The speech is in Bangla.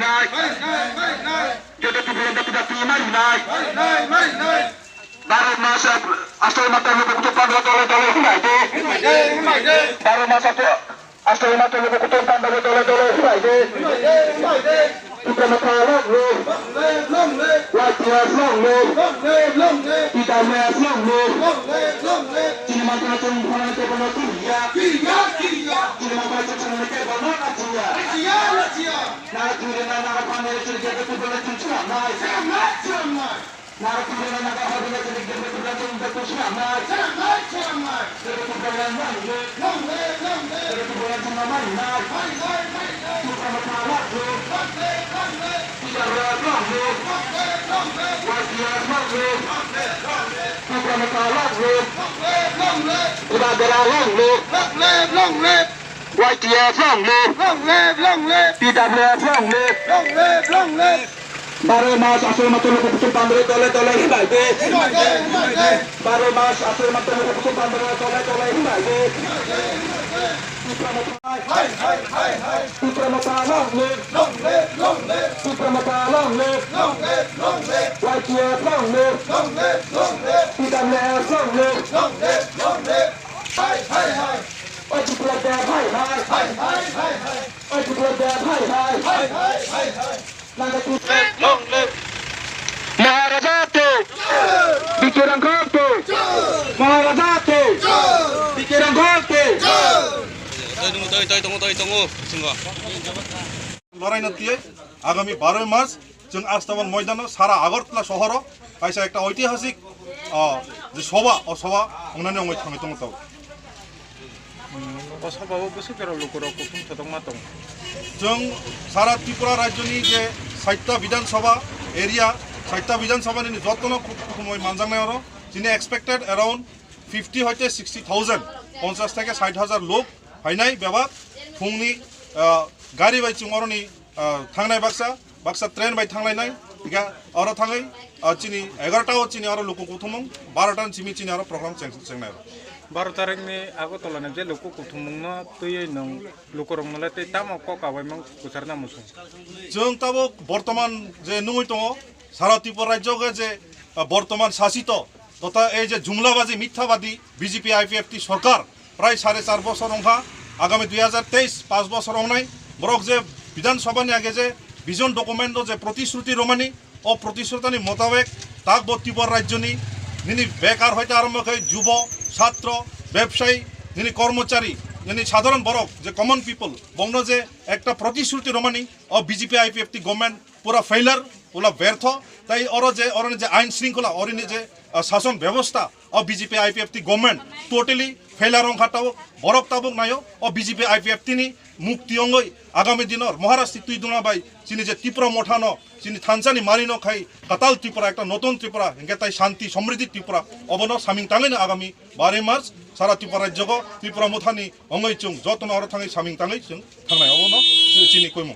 নাই যেটা ত্রিপুরা পিতা নাই 12 মাস আসল মাত্রা লোক কুতুব পান্ডব দলে দলে হিমাইতে 12 মাস আসল মাত্রা লোক কুতুব পান্ডব দলে দলে হিমাইতে ত্রিপুরা মাথা লং লে লাইটিয়া লং লে পিতা মেয়া লং লে চিনি মাত্রা চুন ফোনা তে বলো কিয়া চিনি মাত্রা চুন তে বলো নাচিয়া না তুই না না পানে চুল কে তুই বলে তুই চুলা নাই না তুই না না হবে না তুই কে তুই বলে তুই চুলা নাই তুই বলে লং লে তুই বলে চুন নাই তুই মাথা লং লে পিতা মেয়া লং লে লাইটিয়া lông le Ibadera long le YTF long le PWF long le 12 মাস আসল মাত্র লোক কুতুব পান্ডব দলে দলে হিমাইতে 12 মাস আসল মাত্র লোক কুতুব পান্ডব দলে দলে হিমাইতে Putramata long le Putramata long le YTF long le PWF long le Oi Putla der hai Oi Putla der hai Nada tu long le Maharajate Bikirangate Maharajate Bikirangate লড়াইনাতিয়ে আগামী 12 মার্চ जों आस्ताबान ময়দানে সারা আগরতলা শহর কাইসা একটা ঐতিহাসিক যে সভা अंनानै अंगै थाङै दङ ताव सभायाव बेसे गेराव लोगोराव कुटुम सोदोंमा दं जों सारा त्रिपुरा राज्यनि जे 60टा विधानसभा एरिया 60टा विधानसभानि जतन कुटुमै मानजांनायाव जिनि एक्सपेक्टेड अराउंड 50 হইতে 60,000 50 থেকে 60,000 লোক फाइनाय बेबा फुंनि गारि बाय चुंगरनि थांनाय बाक्सा ट्रेन बाय थांलायनाय इगा आरो थाङै चिनि 11टाव चिनि आरो लोक कुथुमं 12टान चिमि चिनि आरो प्रग्राम चेंनाय 12 तारिखनि आगतलानि जे लोक कुथुमंनो तयै नों लोकरंमले तै तामो ककाबाय मा कुसारना मुसु जों ताबो बर्तमान जे नुङै दङ सारा त्रिपुरा राज्यगे जे बर्तमान शासित तथा এই যে জুমলাবাজি মিথ্যাবাদী বিজেপি আইপিএফটি সরকার প্রায় 4.5 বছর রংহা আগামী 2023 5 বছর রংনাই বরক যে বিধানসভানি আগে যে ভিজন ডকুমেন্ট যে প্রতিশ্রুতি রমানি ও প্রতিশ্রুতিনি মোতাবেক তাক ত্রিপুরা রাজ্যনি নিনি বেকার হইতে আরম্ভ করে যুব ছাত্র ব্যবসায়ী নিনি কর্মচারী নিনি সাধারণ বরক যে কমন পিপল বংন যে একটা প্রতিশ্রুতি রমানি ও বিজেপি আইপিএফটি গভর্নমেন্ট পুরা ফেইলার পুরা ব্যর্থ তাই অরনে যে আইন শৃঙ্খলা অরনে যে শাসন ব্যবস্থা ও BJP IPFT government totally failure অংখাটাও বরক তাবক নাयो ও বিজেপি আইপিএফটিনি মুক্তি অঙ্গই আগামী দিনের মহারাষ্ট্র তুই দুনাবাই চিনি যে ত্রিপুরা মঠানো চিনি থানচানি মারিনো খাই কাতাল ত্রিপুরা একটা নতুন ত্রিপুরা হেঁকে তাই শান্তি সমৃদ্ধি ত্রিপুরা অবন সামিং টাঙাইনো আগামী 12 মার্চ সারা ত্রিপুরা রাজ্যগ ত্রিপুরা মথানি অঙ্গই চুং যতন আরো থাঙै সামিং টাঙै চুং থাंनाय অবন চিনি কইমु